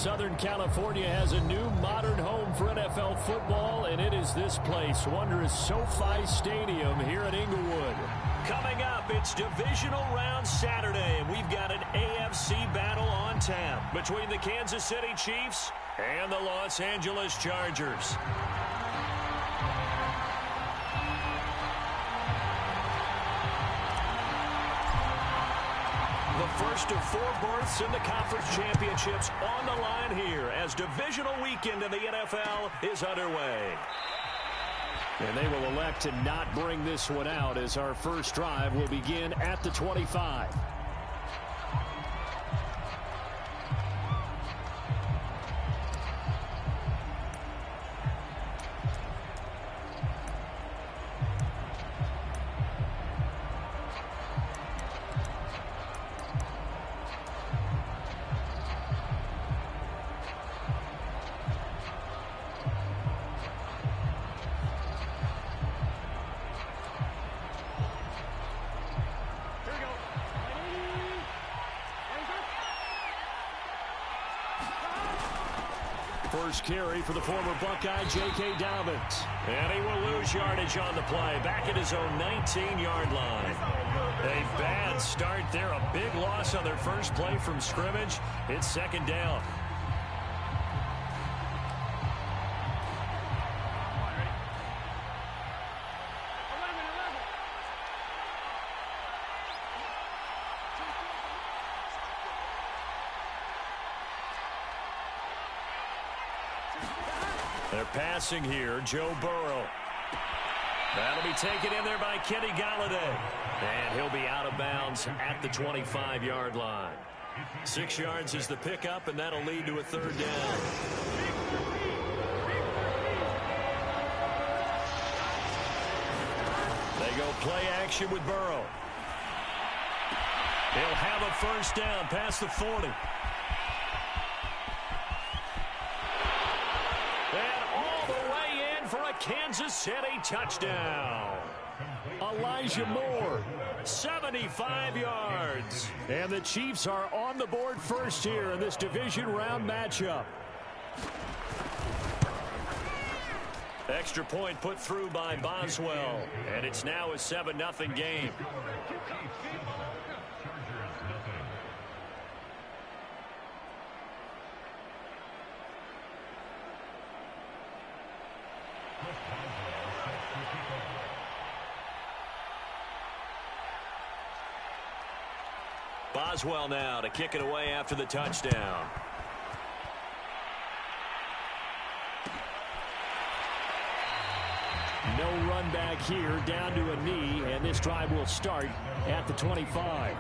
Southern California has a new modern home for NFL football, and it is this place, wondrous SoFi Stadium here at Inglewood. Coming up, it's Divisional Round Saturday, and we've got an AFC battle on tap between the Kansas City Chiefs and the Los Angeles Chargers. The first of 4 berths in the conference championships on the line here as divisional weekend in the NFL is underway. And they will elect to not bring this one out as our first drive will begin at the 25. First carry for the former Buckeye, J.K. Dobbins. And he will lose yardage on the play, back at his own 19-yard line. A bad start there, a big loss on their first play from scrimmage. It's second down. They're passing here, Joe Burrow. That'll be taken in there by Kenny Galladay. And he'll be out of bounds at the 25-yard line. 6 yards is the pickup, and that'll lead to a third down. They go play action with Burrow. He'll have a first down past the 40. For a Kansas City touchdown. Elijah Moore, 75 yards. And the Chiefs are on the board first here in this division round matchup. Extra point put through by Boswell. And it's now a 7-0 game. Boswell now to kick it away after the touchdown. No run back here, down to a knee, and this drive will start at the 25.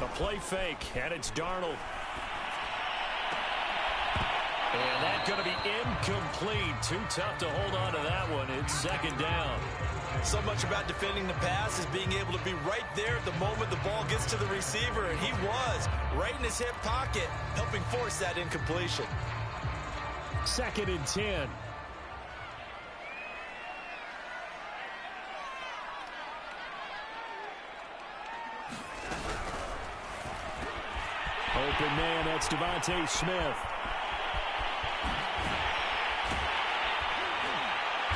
The play fake, and it's Darnold. And that's going to be incomplete. Too tough to hold on to that one. It's second down. So much about defending the pass is being able to be right there at the moment the ball gets to the receiver, and he was right in his hip pocket, helping force that incompletion. 2nd and 10. Open man, that's Devontae Smith.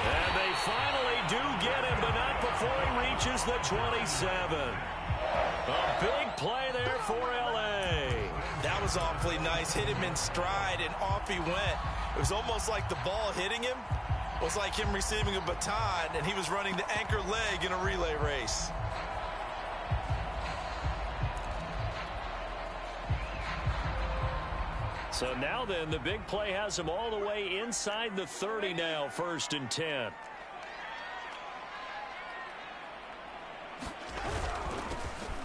And they finally do get him, but not before he reaches the 27. A big play there for L.A. That was awfully nice. Hit him in stride, and off he went. It was almost like the ball hitting him was like him receiving a baton, and he was running the anchor leg in a relay race. So now then, the big play has him all the way inside the 30 now, 1st and 10.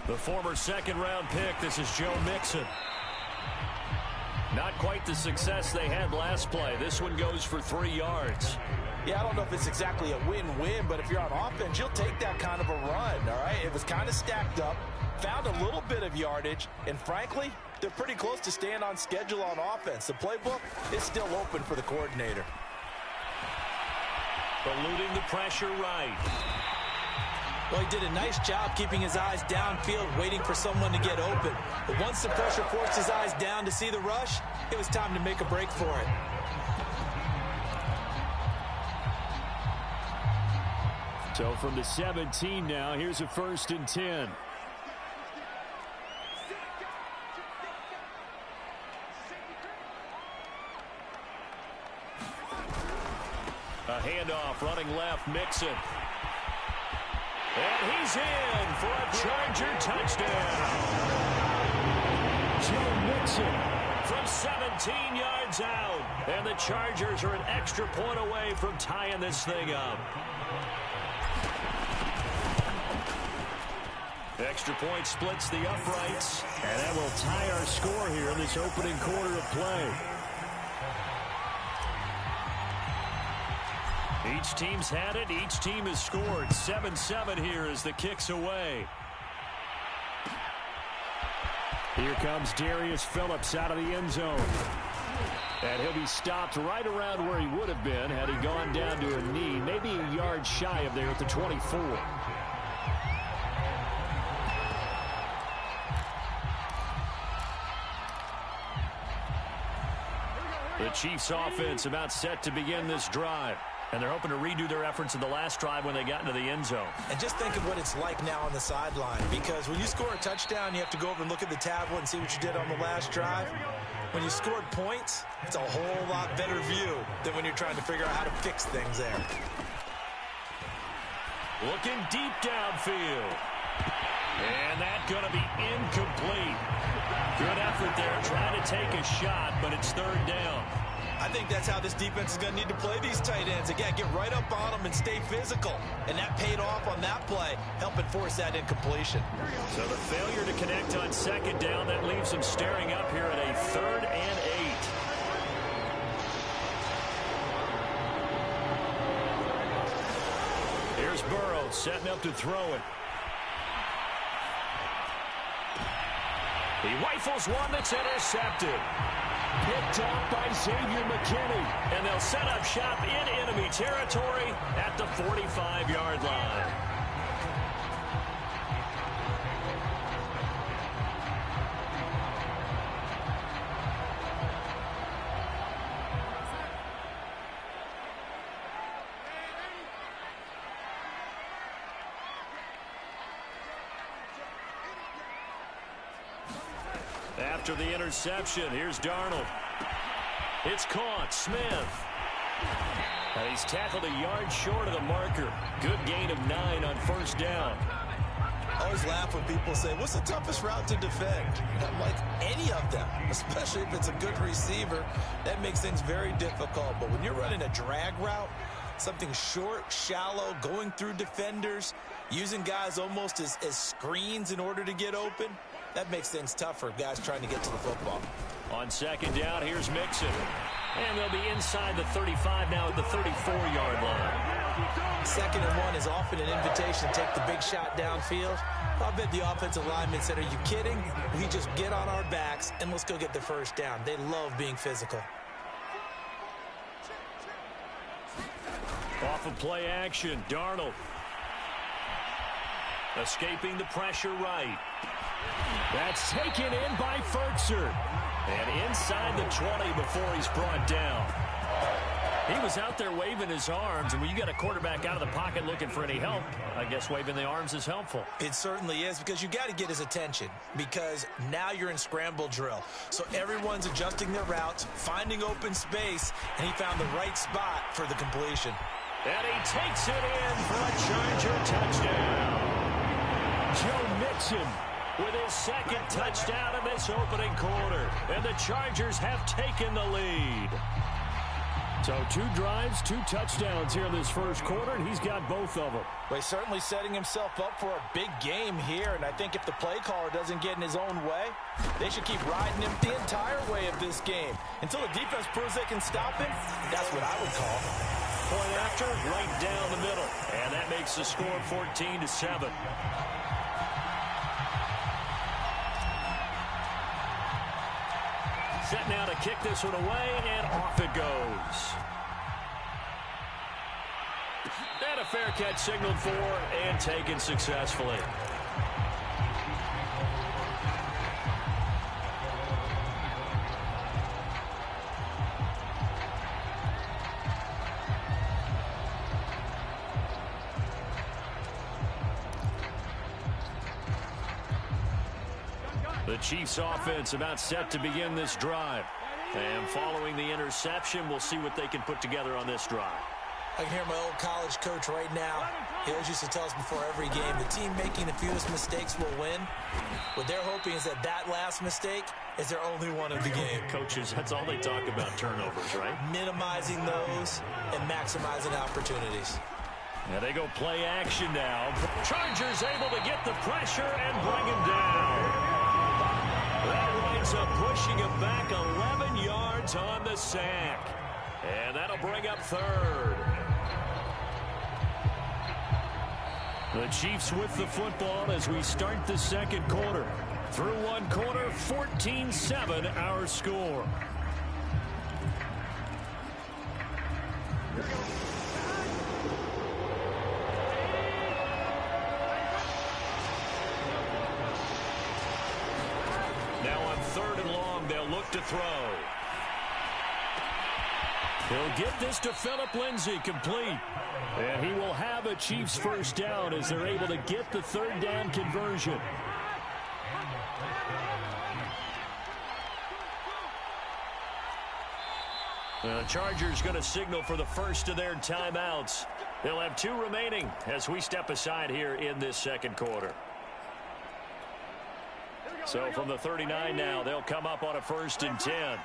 The former second-round pick, this is Joe Mixon. Not quite the success they had last play. This one goes for 3 yards. Yeah, I don't know if it's exactly a win-win, but if you're on offense, you'll take that kind of a run, all right? It was kind of stacked up, found a little bit of yardage, and frankly, they're pretty close to staying on schedule on offense. The playbook is still open for the coordinator. Eluding the pressure right. Well, he did a nice job keeping his eyes downfield, waiting for someone to get open. But once the pressure forced his eyes down to see the rush, it was time to make a break for it. So from the 17 now, here's a 1st and 10. A handoff, running left, Mixon. And he's in for a Charger touchdown. Joe Mixon from 17 yards out. And the Chargers are an extra point away from tying this thing up. Extra point splits the uprights. And that will tie our score here in this opening quarter of play. Each team's had it. Each team has scored. 7-7 here as the kick's away. Here comes Darius Phillips out of the end zone. And he'll be stopped right around where he would have been had he gone down to a knee, maybe a yard shy of there at the 24. The Chiefs offense about set to begin this drive. And they're hoping to redo their efforts in the last drive when they got into the end zone. And just think of what it's like now on the sideline. Because when you score a touchdown, you have to go over and look at the tablet and see what you did on the last drive. When you scored points, it's a whole lot better view than when you're trying to figure out how to fix things there. Looking deep downfield. And that's going to be incomplete. Good effort there trying to take a shot, but it's 3rd down. I think that's how this defense is going to need to play these tight ends. Again, get right up on them and stay physical. And that paid off on that play, helping force that incompletion. So the failure to connect on 2nd down, that leaves them staring up here at a 3rd and 8. Here's Burrow setting up to throw it. He rifles one that's intercepted. Picked up by Xavier McKinney. And they'll set up shop in enemy territory at the 45-yard line. After the interception, here's Darnold. It's caught. Smith. And he's tackled a yard short of the marker. Good gain of 9 on 1st down. I always laugh when people say, what's the toughest route to defend? And I'm like, any of them, especially if it's a good receiver. That makes things very difficult. But when you're running a drag route, something short, shallow, going through defenders, using guys almost as screens in order to get open, that makes things tough for guys trying to get to the football. On 2nd down, here's Mixon. And they'll be inside the 35 now at the 34-yard line. 2nd and 1 is often an invitation to take the big shot downfield. I bet the offensive lineman said, are you kidding? We just get on our backs and let's go get the 1st down. They love being physical. Off of play action, Darnold. Escaping the pressure right. That's taken in by Fertzer. And inside the 20 before he's brought down. He was out there waving his arms, and when you got a quarterback out of the pocket looking for any help, I guess waving the arms is helpful. It certainly is, because you got to get his attention, because now you're in scramble drill. So everyone's adjusting their routes, finding open space, and he found the right spot for the completion. And he takes it in for a Charger touchdown. Joe Mixon with his second touchdown in this opening quarter. And the Chargers have taken the lead. So 2 drives, 2 touchdowns here in this first quarter, and he's got both of them. Well, he's certainly setting himself up for a big game here, and I think if the play caller doesn't get in his own way, they should keep riding him the entire way of this game. Until the defense proves they can stop him, that's what I would call. Point after, right down the middle. And that makes the score 14-7. Set now to kick this one away, and off it goes. And a fair catch signaled for and taken successfully. The Chiefs offense about set to begin this drive. And following the interception, we'll see what they can put together on this drive. I can hear my old college coach right now. He always used to tell us before every game, the team making the fewest mistakes will win. What they're hoping is that last mistake is their only one of the game. Coaches, that's all they talk about, turnovers, right? Minimizing those and maximizing opportunities. Now they go play action now. Chargers able to get the pressure and bring him down. That winds up pushing him back 11 yards on the sack. And that'll bring up third. The Chiefs with the football as we start the second quarter. Through one quarter, 14-7 our score. Now on 3rd and long, they'll look to throw. He'll get this to Phillip Lindsay, complete. And he will have a Chiefs first down as they're able to get the 3rd down conversion. The Chargers going to signal for the first of their timeouts. They'll have 2 remaining as we step aside here in this second quarter. So from the 39 now, they'll come up on a 1st and 10.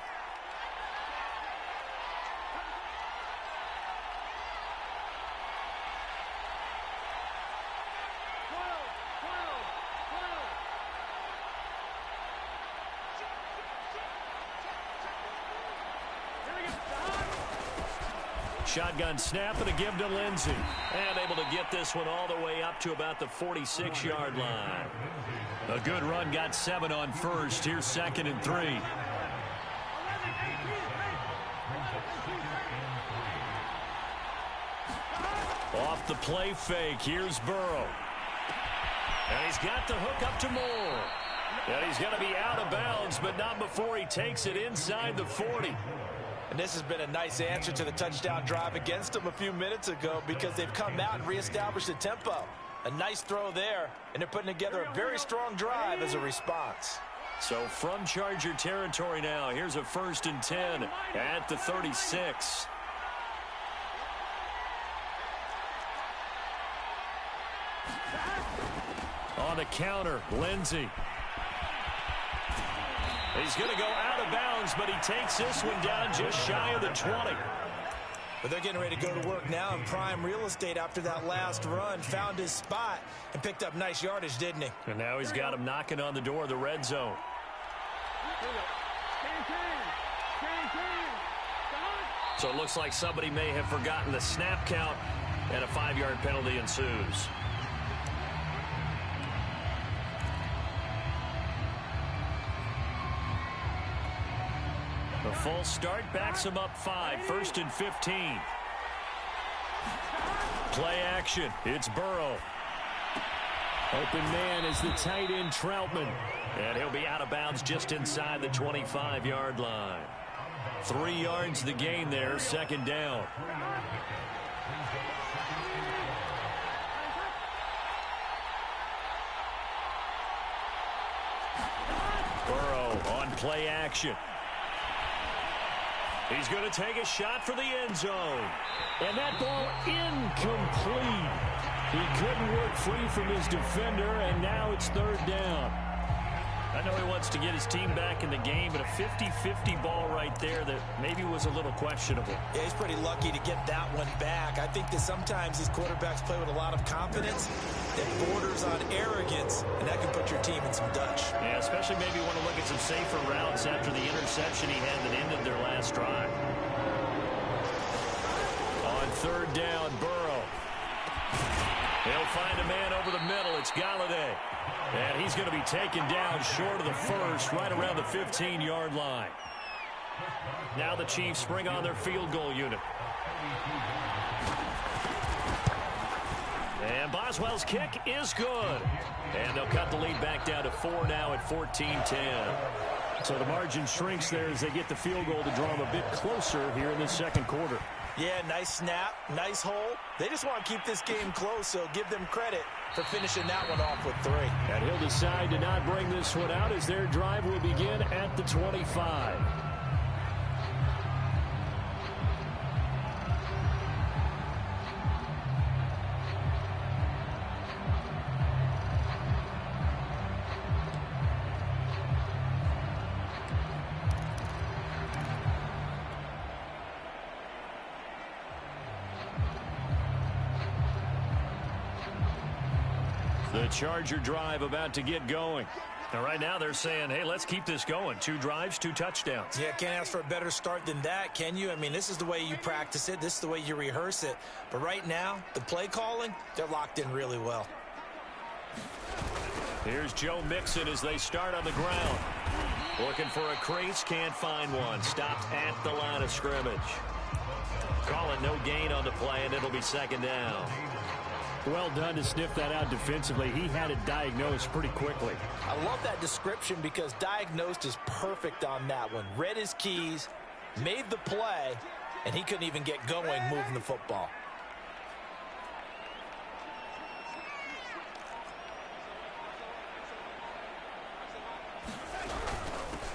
Shotgun snap and a give to Lindsay. And able to get this one all the way up to about the 46-yard line. A good run, got 7 on first. Here's 2nd and 3. Off the play fake, here's Burrow. And he's got the hook up to Moore. And he's going to be out of bounds, but not before he takes it inside the 40. And this has been a nice answer to the touchdown drive against them a few minutes ago because they've come out and reestablished the tempo. A nice throw there, and they're putting together a very strong drive as a response. So from Charger territory now, here's a 1st and 10 at the 36. On the counter, Lindsay. He's going to go out of bounds, but he takes this one down just shy of the 20. But they're getting ready to go to work now in prime real estate after that last run. Found his spot and picked up nice yardage, didn't he? And now he's got him knocking on the door of the red zone. So it looks like somebody may have forgotten the snap count, and a 5-yard penalty ensues. The full start backs him up 5, 1st and 15. Play action. It's Burrow. Open man is the tight end Troutman. And he'll be out of bounds just inside the 25-yard line. 3 yards the gain there, 2nd down. Burrow on play action. He's going to take a shot for the end zone. And that ball incomplete. He couldn't work free from his defender, and now it's 3rd down. I know he wants to get his team back in the game, but a 50-50 ball right there that maybe was a little questionable. Yeah, he's pretty lucky to get that one back. I think that sometimes these quarterbacks play with a lot of confidence that borders on arrogance, and that can put your team in some Dutch. Yeah, especially maybe want to look at some safer routes after the interception he had that ended their last drive. On third down, Burrow. He'll find a man over the middle. It's Galladay. And he's going to be taken down short of the first, right around the 15-yard line. Now the Chiefs bring on their field goal unit. And Boswell's kick is good. And they'll cut the lead back down to 4 now at 14-10. So the margin shrinks there as they get the field goal to draw them a bit closer here in the second quarter. Yeah, nice snap, nice hole. They just want to keep this game close, so give them credit for finishing that one off with 3. And he'll decide to not bring this one out as their drive will begin at the 25. The Charger drive about to get going. Now, right now they're saying, hey, let's keep this going. 2 drives, 2 touchdowns. Yeah, can't ask for a better start than that, can you? I mean, this is the way you practice it. This is the way you rehearse it. But right now, the play calling, they're locked in really well. Here's Joe Mixon as they start on the ground. Looking for a crease, can't find one. Stopped at the line of scrimmage. Call it no gain on the play, and it'll be second down. Well done to sniff that out defensively. He had it diagnosed pretty quickly. I love that description because diagnosed is perfect on that one. Read his keys, made the play, and he couldn't even get going moving the football.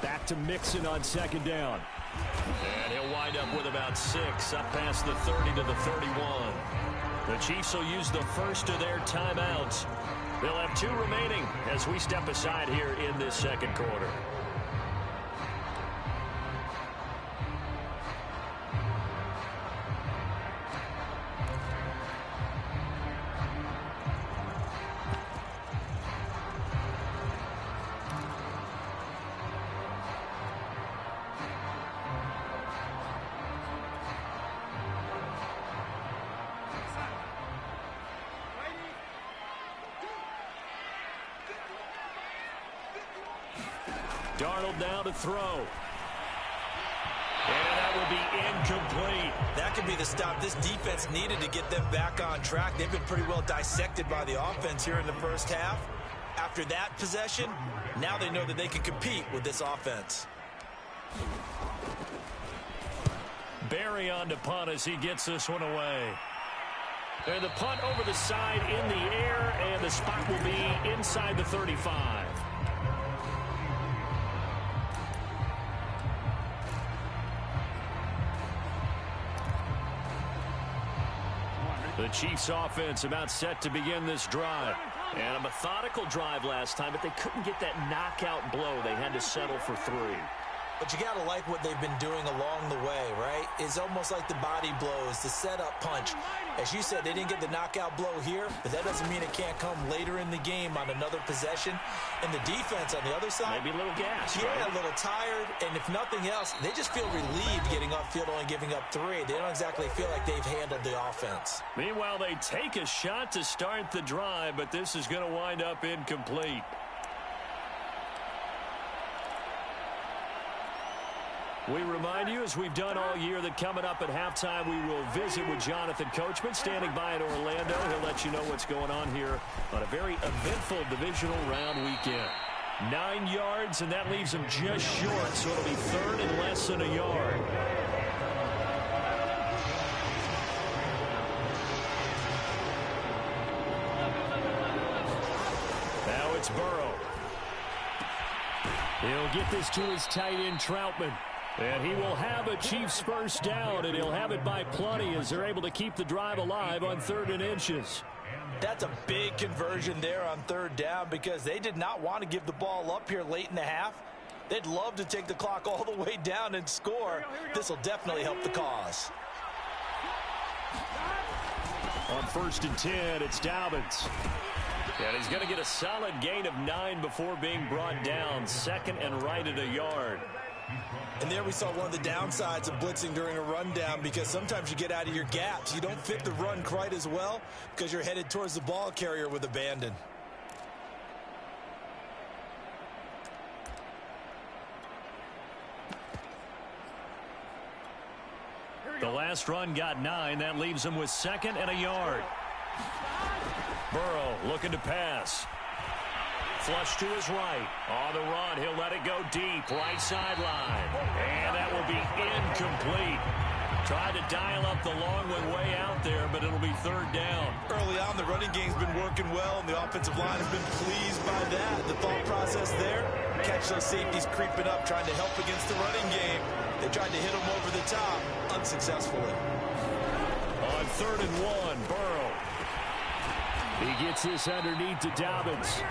Back to Mixon on second down. And he'll wind up with about 6, up past the 30 to the 31. The Chiefs will use the first of their timeouts. They'll have 2 remaining as we step aside here in this second quarter. Darnold now to throw. And that will be incomplete. That could be the stop this defense needed to get them back on track. They've been pretty well dissected by the offense here in the first half. After that possession, now they know that they can compete with this offense. Barry on to punt as he gets this one away. And the punt over the side in the air, and the spot will be inside the 35. The Chiefs offense about set to begin this drive. And a methodical drive last time, but they couldn't get that knockout blow. They had to settle for 3. But you got to like what they've been doing along the way, right? It's almost like the body blows, the setup punch. As you said, they didn't get the knockout blow here, but that doesn't mean it can't come later in the game on another possession. And the defense on the other side, maybe a little gas, yeah, right? A little tired. And if nothing else, they just feel relieved getting upfield, only giving up 3. They don't exactly feel like they've handled the offense. Meanwhile, they take a shot to start the drive, but this is going to wind up incomplete. We remind you, as we've done all year, that coming up at halftime, we will visit with Jonathan Coachman, standing by in Orlando. He'll let you know what's going on here on a very eventful divisional round weekend. 9 yards, and that leaves him just short, so it'll be 3rd and less than a yard. Now it's Burrow. He'll get this to his tight end, Troutman. And he will have a Chiefs first down, and he'll have it by plenty as they're able to keep the drive alive on 3rd and inches. That's a big conversion there on third down because they did not want to give the ball up here late in the half. They'd love to take the clock all the way down and score. This will definitely help the cause. On 1st and 10, it's Dobbins. And he's going to get a solid gain of 9 before being brought down. 2nd and right at a yard. And there we saw one of the downsides of blitzing during a rundown because sometimes you get out of your gaps. You don't fit the run quite as well because you're headed towards the ball carrier with abandon. The last run got 9. That leaves him with 2nd and a yard. Burrow looking to pass. Flush to his right. On the run, he'll let it go deep. Right sideline. And that will be incomplete. Tried to dial up the long way out there, but it'll be 3rd down. Early on, the running game's been working well, and the offensive line has been pleased by that. The thought process there, catch those safeties creeping up, trying to help against the running game. They tried to hit them over the top, unsuccessfully. On 3rd and 1, Burrow. He gets this underneath to Dobbins.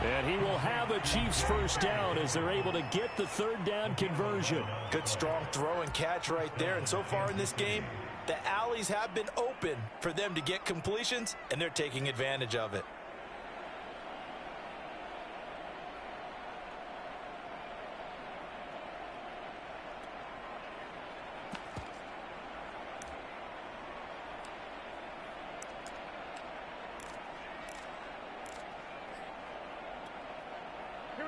And he will have a Chiefs first down as they're able to get the 3rd down conversion. Good strong throw and catch right there. And so far in this game, the alleys have been open for them to get completions, and they're taking advantage of it.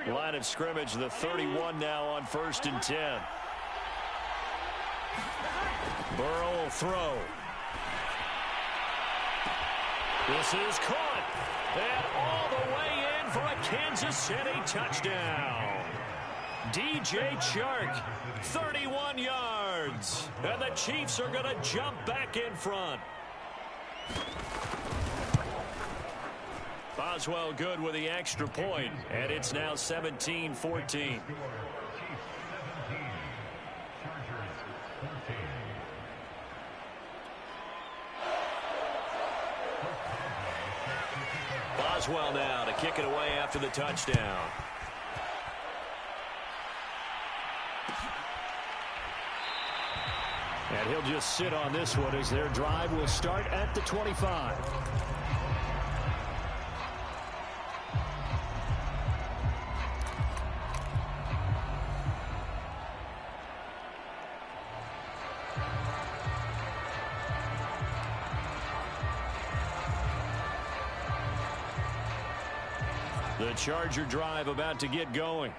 Line of scrimmage, the 31 now on 1st and 10. Burrow will throw. This is caught. And all the way in for a Kansas City touchdown. DJ Chark, 31 yards. And the Chiefs are going to jump back in front. Boswell good with the extra point, and it's now 17-14. Boswell now to kick it away after the touchdown. And he'll just sit on this one as their drive will start at the 25. The Charger drive about to get going.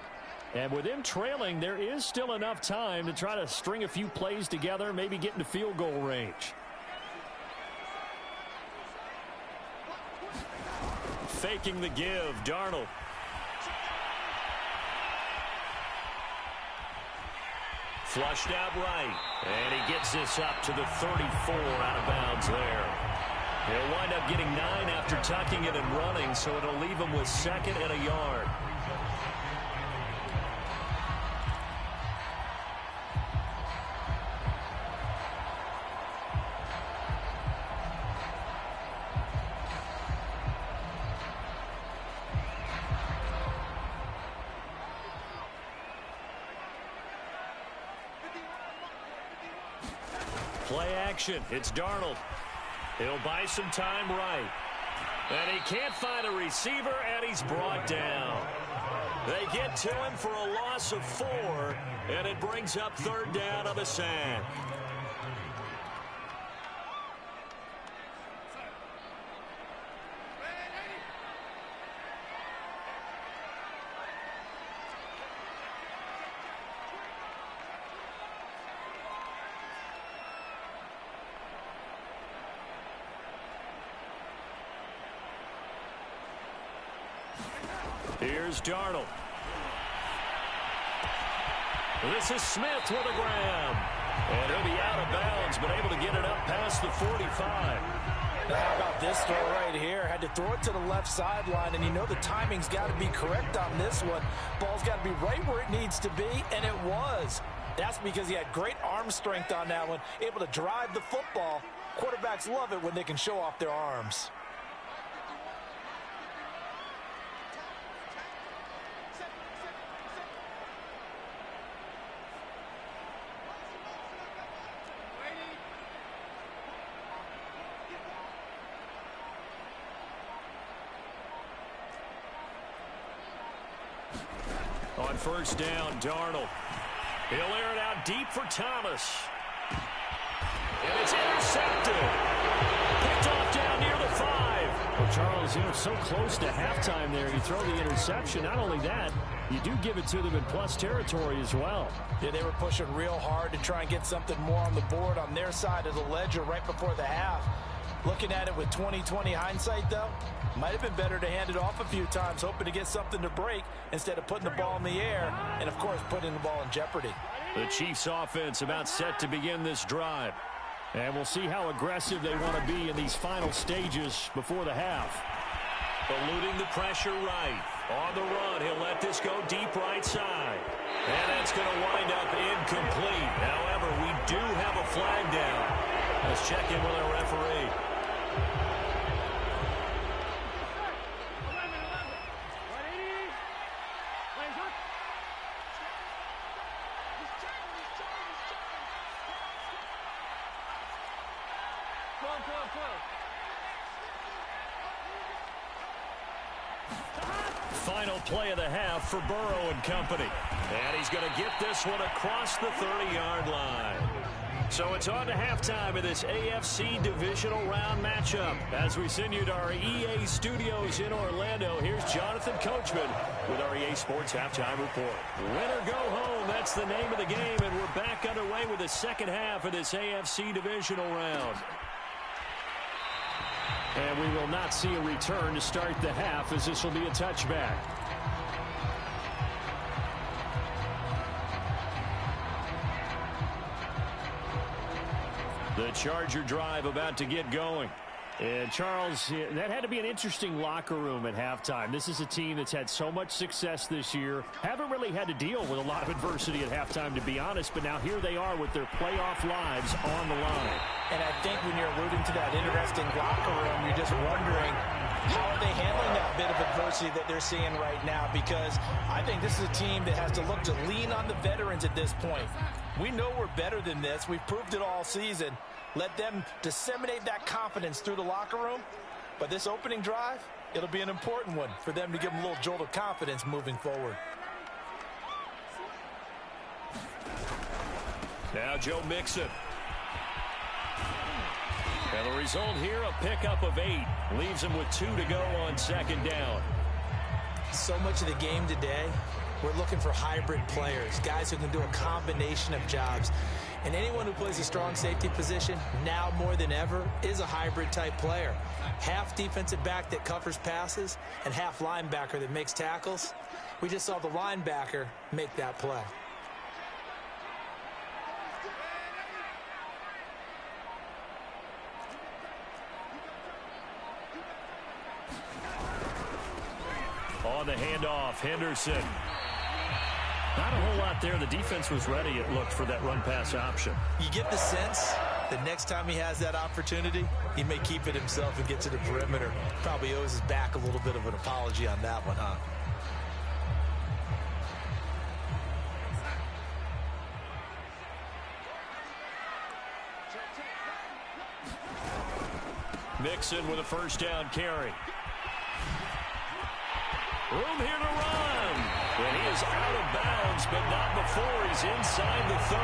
And with them trailing, there is still enough time to try to string a few plays together, maybe get into field goal range. Faking the give, Darnold. Flushed out right. And he gets this up to the 34 out of bounds there. He'll wind up getting 9 after tucking it and running, so it'll leave him with 2nd and a yard. Play action. It's Darnold. He'll buy some time right. And he can't find a receiver, and he's brought down. They get to him for a loss of 4, and it brings up 3rd down on the sack. Here's Darnold. This is Smith with a grab. And he'll be out of bounds, but able to get it up past the 45. Now how about this throw right here? Had to throw it to the left sideline, and you know the timing's got to be correct on this one. Ball's got to be right where it needs to be, and it was. That's because he had great arm strength on that one, able to drive the football. Quarterbacks love it when they can show off their arms. On first down, Darnold. He'll air it out deep for Thomas. And it's intercepted. Picked off down near the 5. Well, Charles, so close to halftime there. You throw the interception. Not only that, you do give it to them in plus territory as well. Yeah, they were pushing real hard to try and get something more on the board on their side of the ledger right before the half. Looking at it with 20/20 hindsight, though, might have been better to hand it off a few times, hoping to get something to break instead of putting the ball in the air and, of course, putting the ball in jeopardy. The Chiefs offense about set to begin this drive. And we'll see how aggressive they want to be in these final stages before the half. Eluding the pressure right. On the run, he'll let this go deep right side. And that's going to wind up incomplete. However, we do have a flag down. Let's check in with our referee. Final play of the half for Burrow and company. And he's going to get this one across the 30-yard line. So it's on to halftime of this AFC divisional round matchup. As we send you to our EA studios in Orlando, here's Jonathan Coachman with our EA Sports Halftime Report. Win or go home, that's the name of the game, and we're back underway with the second half of this AFC divisional round. And we will not see a return to start the half, as this will be a touchback. The Charger drive about to get going. And, Charles, that had to be an interesting locker room at halftime. This is a team that's had so much success this year. Haven't really had to deal with a lot of adversity at halftime, to be honest. But now here they are with their playoff lives on the line. And I think when you're alluding to that interesting locker room, you're just wondering, how are they handling that bit of adversity that they're seeing right now? Because I think this is a team that has to look to lean on the veterans at this point. We know we're better than this. We've proved it all season. Let them disseminate that confidence through the locker room. But this opening drive, it'll be an important one for them to give them a little jolt of confidence moving forward. Now Joe Mixon. And the result here, a pickup of 8. Leaves him with 2 to go on second down. So much of the game today, we're looking for hybrid players, guys who can do a combination of jobs. And anyone who plays a strong safety position, now more than ever, is a hybrid-type player. Half defensive back that covers passes and half linebacker that makes tackles. We just saw the linebacker make that play. On the handoff, Henderson. Not a whole lot there. The defense was ready, it looked, for that run-pass option. You get the sense that next time he has that opportunity, he may keep it himself and get to the perimeter. Probably owes his back a little bit of an apology on that one, huh? Mixon with a first down carry. Room here to run. And he is out of bounds, but not before he's inside the 30.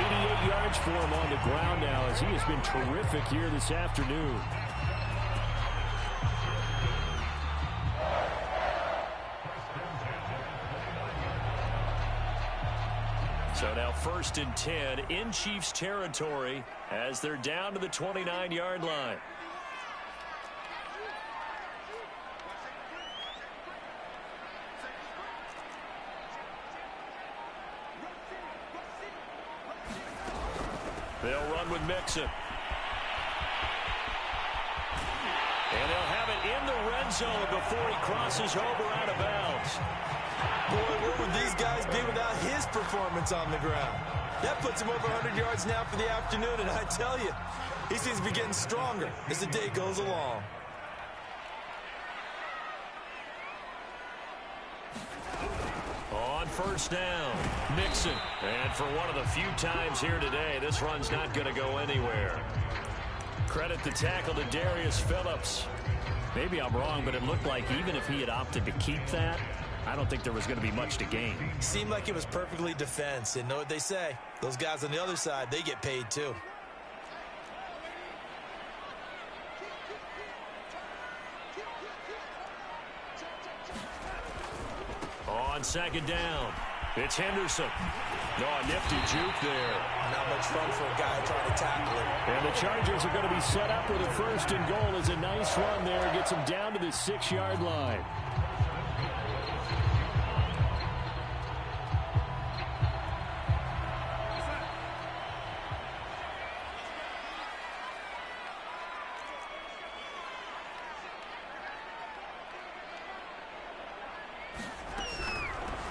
88 yards for him on the ground now, as he has been terrific here this afternoon. So now 1st and 10 in Chiefs territory as they're down to the 29-yard line. They'll run with Mixon. And they'll have it in the red zone before he crosses over out of bounds. Boy, where would these guys be without his performance on the ground? That puts him over 100 yards now for the afternoon, and I tell you, he seems to be getting stronger as the day goes along. On first down, Mixon. And for one of the few times here today, this run's not going to go anywhere. Credit the tackle to Darius Phillips. Maybe I'm wrong, but it looked like even if he had opted to keep that, I don't think there was going to be much to gain. Seemed like it was perfectly defense. And know what they say? Those guys on the other side, they get paid too. On second down, it's Henderson. Oh, a nifty juke there. Not much fun for a guy trying to tackle it. And the Chargers are going to be set up with a first and goal. As a nice run there. Gets them down to the 6-yard line.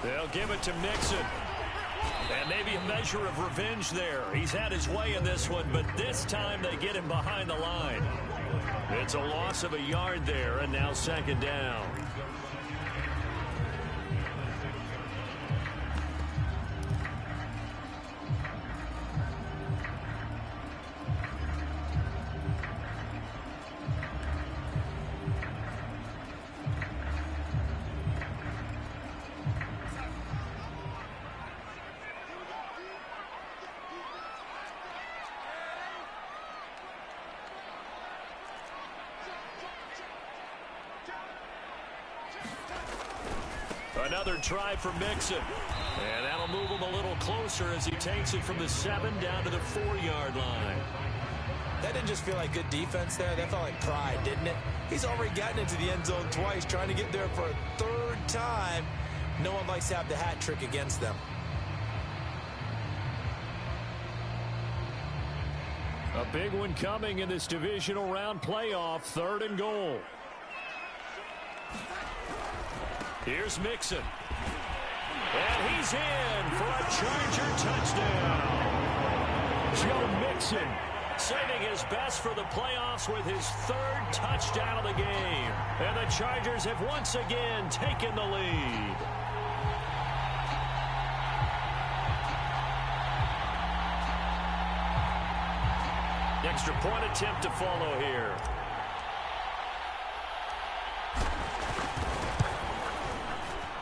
They'll give it to Mixon. And maybe a measure of revenge there. He's had his way in this one, but this time they get him behind the line. It's a loss of a yard there, and now second down. Another try for Mixon. And that'll move him a little closer as he takes it from the 7 down to the 4-yard line. That didn't just feel like good defense there. That felt like pride, didn't it? He's already gotten into the end zone twice, trying to get there for a third time. No one likes to have the hat trick against them. A big one coming in this divisional round playoff. 3rd and goal. Here's Mixon. And he's in for a Charger touchdown. Joe Mixon saving his best for the playoffs with his 3rd touchdown of the game. And the Chargers have once again taken the lead. Extra point attempt to follow here.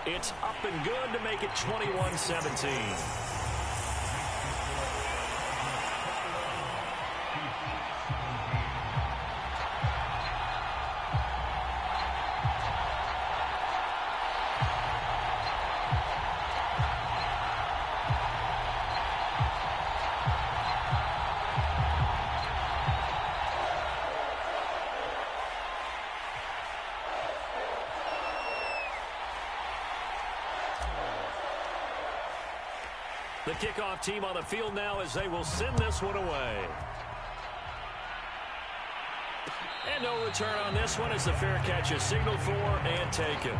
It's up and good to make it 21-17. The kickoff team on the field now as they will send this one away. And no return on this one as the fair catch is signaled for and taken.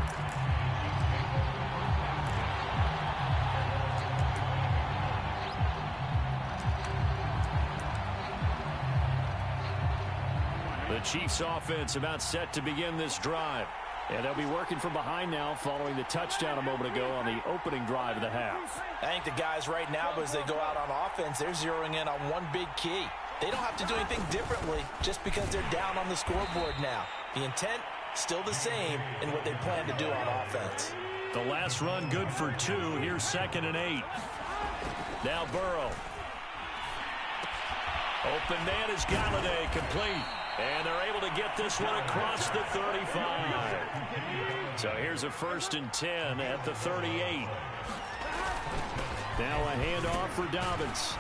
The Chiefs offense about set to begin this drive. And they'll be working from behind now following the touchdown a moment ago on the opening drive of the half. I think the guys right now, as they go out on offense, they're zeroing in on one big key. They don't have to do anything differently just because they're down on the scoreboard now. The intent, still the same in what they plan to do on offense. The last run good for 2. Here's 2nd and 8. Now Burrow. Open man is Galladay, complete. And they're able to get this one across the 35. So here's a 1st and 10 at the 38. Now a handoff for Dobbins.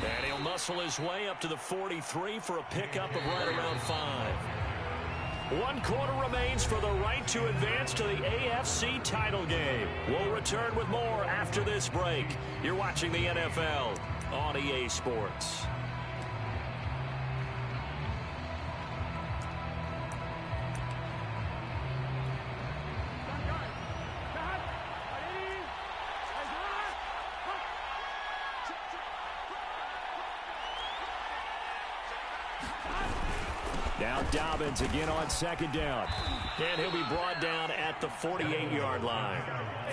And he'll muscle his way up to the 43 for a pickup of right around 5. 1 quarter remains for the right to advance to the AFC title game. We'll return with more after this break. You're watching the NFL on EA Sports. Now Dobbins again on second down. And he'll be brought down at the 48-yard line.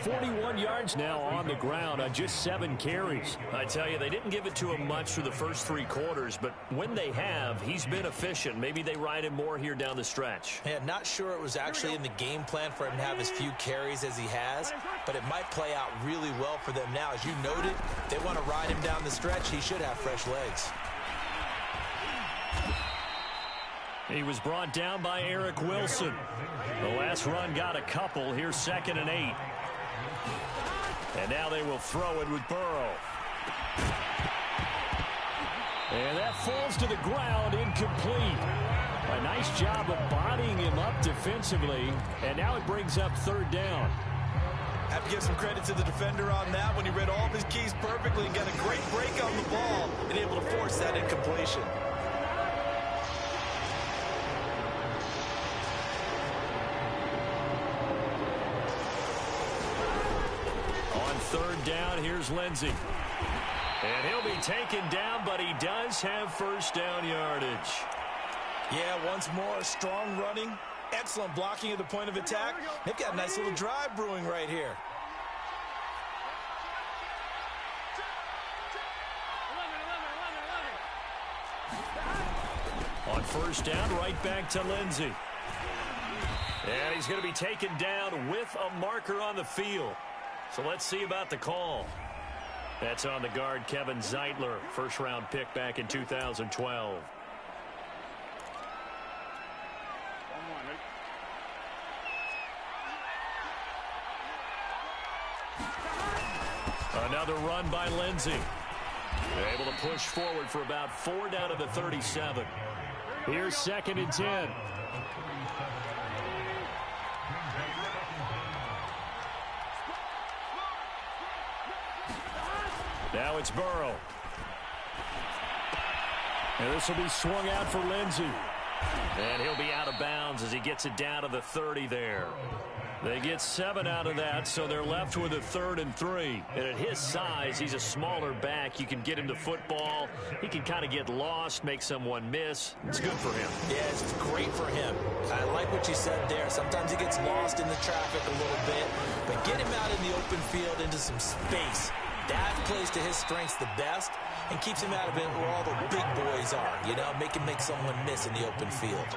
41 yards now on the ground on just 7 carries. I tell you, they didn't give it to him much through the first 3 quarters, but when they have, he's been efficient. Maybe they ride him more here down the stretch. Yeah, not sure it was actually in the game plan for him to have as few carries as he has, but it might play out really well for them now. As you noted, they want to ride him down the stretch. He should have fresh legs. He was brought down by Eric Wilson. The last run got a couple. Here's 2nd and 8. And now they will throw it with Burrow. And that falls to the ground, incomplete. A nice job of bodying him up defensively. And now it brings up 3rd down. Have to give some credit to the defender on that when he read all of his keys perfectly and got a great break on the ball and able to force that incompletion. On 3rd down, here's Lindsey. And he'll be taken down, but he does have 1st down yardage. Yeah, once more, strong running, excellent blocking at the point of attack. They've got a nice little drive brewing right here. On 1st down, right back to Lindsey. And he's going to be taken down with a marker on the field. So let's see about the call. That's on the guard, Kevin Zeitler, 1st-round pick back in 2012. Another run by Lindsey. Able to push forward for about 4 down to the 37. Here's 2nd and 10. Now it's Burrow. And this will be swung out for Lindsey. And he'll be out of bounds as he gets it down to the 30 there. They get 7 out of that, so they're left with a 3rd and 3. And at his size, he's a smaller back. You can get him to football. He can kind of get lost, make someone miss. It's good for him. Yeah, it's great for him. I like what you said there. Sometimes he gets lost in the traffic a little bit. But get him out in the open field into some space. That plays to his strengths the best and keeps him out of it where all the big boys are. You know, make him make someone miss in the open field.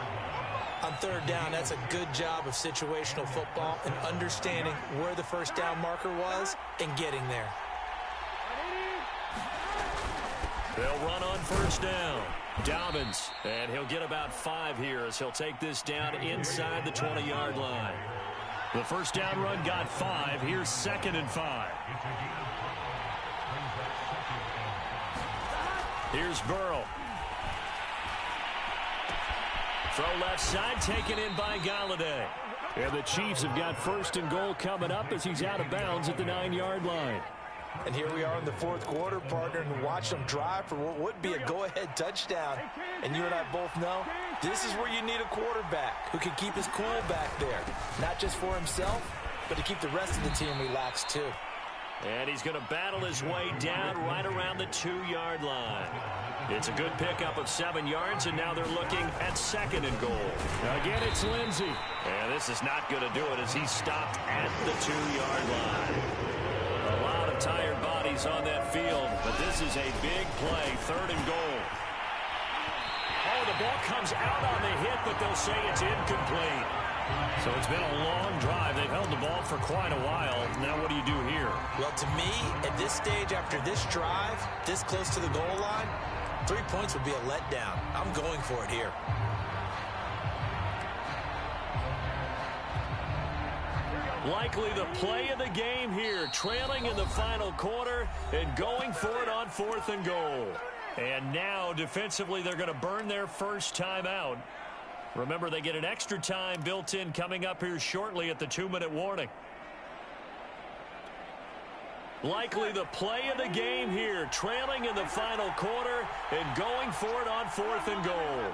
On 3rd down, that's a good job of situational football and understanding where the 1st down marker was and getting there. They'll run on 1st down. Dobbins, and he'll get about 5 here as he'll take this down inside the 20-yard line. The 1st down run got 5. Here's 2nd and 5. Here's Burrow. Throw left side, taken in by Galladay. And the Chiefs have got 1st and goal coming up as he's out of bounds at the 9-yard line. And here we are in the 4th quarter, partner, and watch them drive for what would be a go-ahead touchdown. And you and I both know this is where you need a quarterback who can keep his cool back there. Not just for himself, but to keep the rest of the team relaxed too. And he's going to battle his way down right around the 2-yard line. It's a good pickup of 7 yards, and now they're looking at 2nd and goal. Again, it's Lindsey. And this is not going to do it as he's stopped at the 2-yard line. A lot of tired bodies on that field, but this is a big play, 3rd and goal. Oh, the ball comes out on the hit, but they'll say it's incomplete. So it's been a long drive. They've held the ball for quite a while. Now what do you do here? Well, to me, at this stage, after this drive, this close to the goal line, 3 points would be a letdown. I'm going for it here. Likely the play of the game here, trailing in the final quarter and going for it on 4th and goal. And now, defensively, they're going to burn their 1st time out. Remember, they get an extra time built in coming up here shortly at the 2-minute warning. Likely the play of the game here, trailing in the final quarter and going for it on 4th and goal.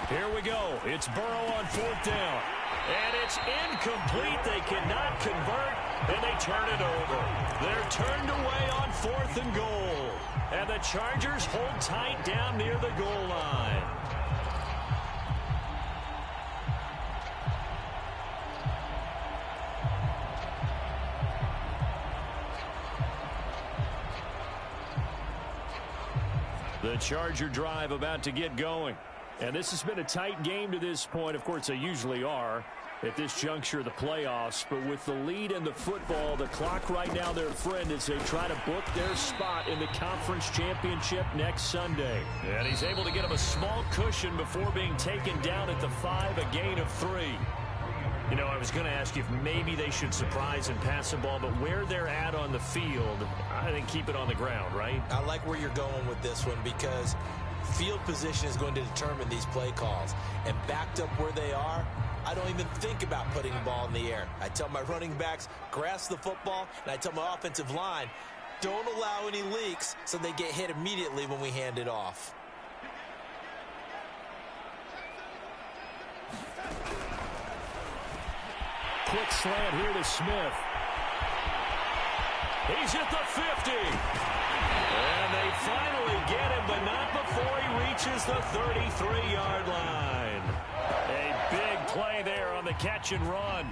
Here we go. It's Burrow on 4th down. And it's incomplete. They cannot convert. And they turn it over. They're turned away on 4th and goal. And the Chargers hold tight down near the goal line. The Charger drive about to get going. And this has been a tight game to this point. Of course, they usually are at this juncture of the playoffs. But with the lead in the football, the clock right now their friend as they try to book their spot in the conference championship next Sunday. And he's able to get them a small cushion before being taken down at the 5, a gain of 3. You know, I was going to ask you if maybe they should surprise and pass the ball, but where they're at on the field, I think keep it on the ground, right? I like where you're going with this one because field position is going to determine these play calls. And backed up where they are, I don't even think about putting the ball in the air. I tell my running backs, grasp the football, and I tell my offensive line, don't allow any leaks so they get hit immediately when we hand it off. Quick slant here to Smith. He's at the 50. And they finally get him, but not before he reaches the 33-yard line. A big play there on the catch and run.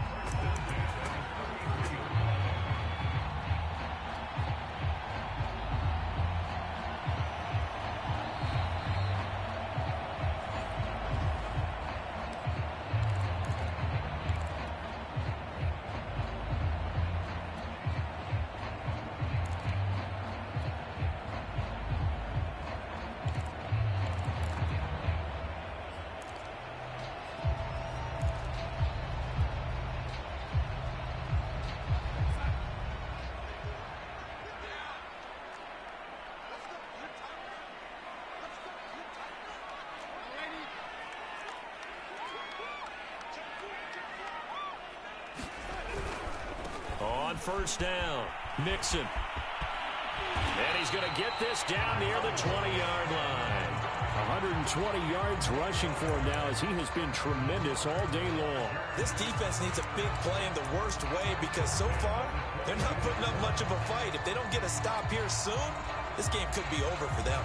On first down, Mixon. And he's going to get this down near the 20-yard line. 120 yards rushing for him now as he has been tremendous all day long. This defense needs a big play in the worst way because so far, they're not putting up much of a fight. If they don't get a stop here soon, this game could be over for them.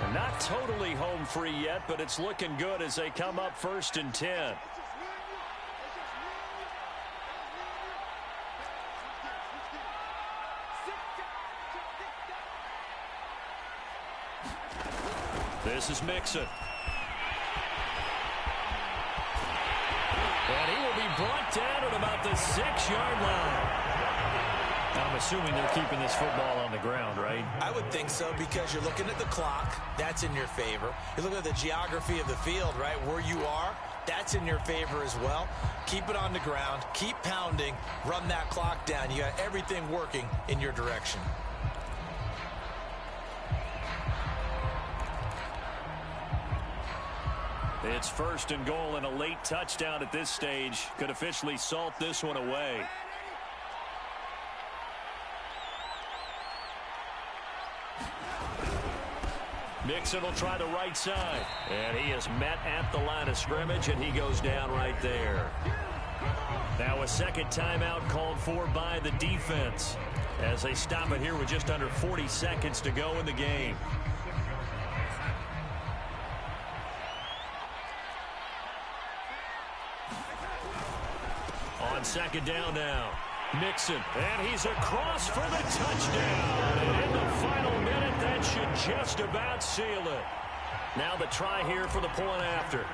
And not totally home free yet, but it's looking good as they come up 1st and 10. This is Mixon. And he will be brought down at about the 6-yard line. I'm assuming they're keeping this football on the ground, right? I would think so because you're looking at the clock. That's in your favor. You're looking at the geography of the field, right? Where you are, that's in your favor as well. Keep it on the ground. Keep pounding. Run that clock down. You got everything working in your direction. It's 1st and goal and a late touchdown at this stage. Could officially salt this one away. Mixon will try the right side. And he is met at the line of scrimmage, and he goes down right there. Now a second timeout called for by the defense as they stop it here with just under 40 seconds to go in the game. On second down now, Mixon, and he's across for the touchdown. And in the final minute, that should just about seal it. Now the try here for the point after.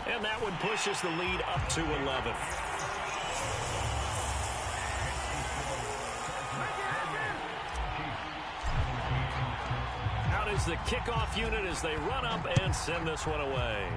And that one pushes the lead up to 11. Out is the kickoff unit as they run up and send this one away.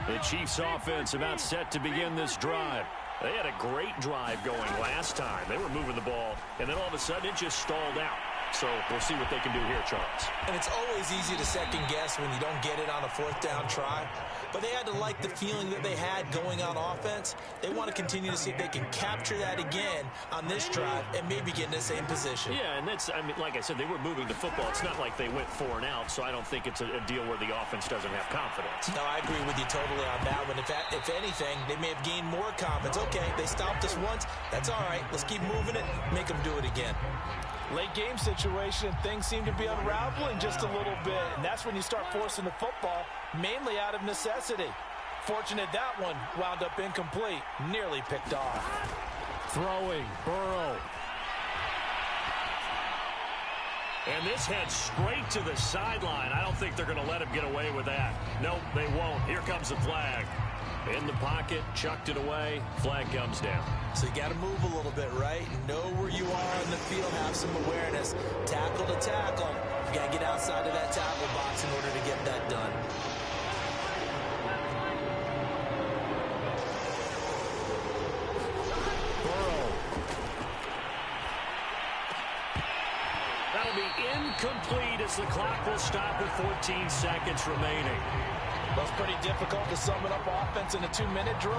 The Chiefs offense about set to begin this drive. They had a great drive going last time. They were moving the ball, and then all of a sudden it just stalled out. So we'll see what they can do here, Charles. And it's always easy to second guess when you don't get it on a fourth down try. But they had to like the feeling that they had going on offense. They want to continue to see if they can capture that again on this drive and maybe get in the same position. Yeah, and that's, I mean, like I said, they were moving the football. It's not like they went 4 and out, so I don't think it's a deal where the offense doesn't have confidence. No, I agree with you totally on that one. If anything, they may have gained more confidence. Okay, they stopped us once. That's all right. Let's keep moving it. Make them do it again. Late game situation, things seem to be unraveling just a little bit, and that's when you start forcing the football, mainly out of necessity. Fortunate that one wound up incomplete, nearly picked off. Throwing, Burrow. And this heads straight to the sideline. I don't think they're going to let him get away with that. Nope, they won't. Here comes the flag. In the pocket, chucked it away, flag comes down. So you got to move a little bit, right? Know where you are on the field, have some awareness. Tackle to tackle. You got to get outside of that tackle box in order to get that done. Burrow. That'll be incomplete as the clock will stop with 14 seconds remaining. Well, it's pretty difficult to sum it up offense in a 2-minute drill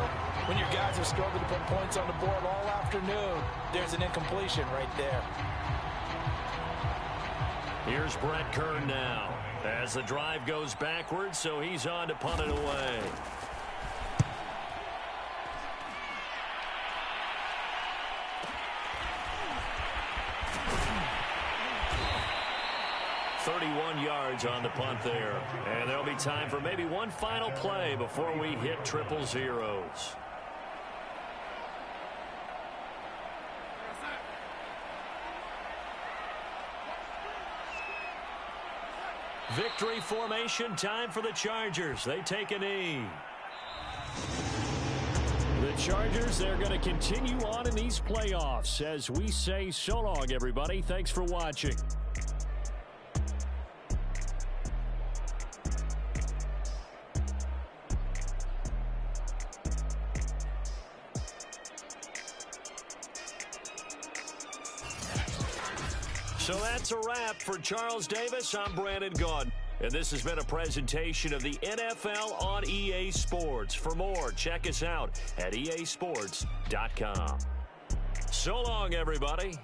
when your guys have struggled to put points on the board all afternoon. There's an incompletion right there. Here's Brett Kern now as the drive goes backwards, so he's on to punt it away. Yards on the punt there. And there'll be time for maybe one final play before we hit 000. Victory formation time for the Chargers. They take a knee. The Chargers, they're going to continue on in these playoffs as we say so long, everybody. Thanks for watching. So that's a wrap for Charles Davis. I'm Brandon Gaudin. And this has been a presentation of the NFL on EA Sports. For more, check us out at easports.com. So long, everybody.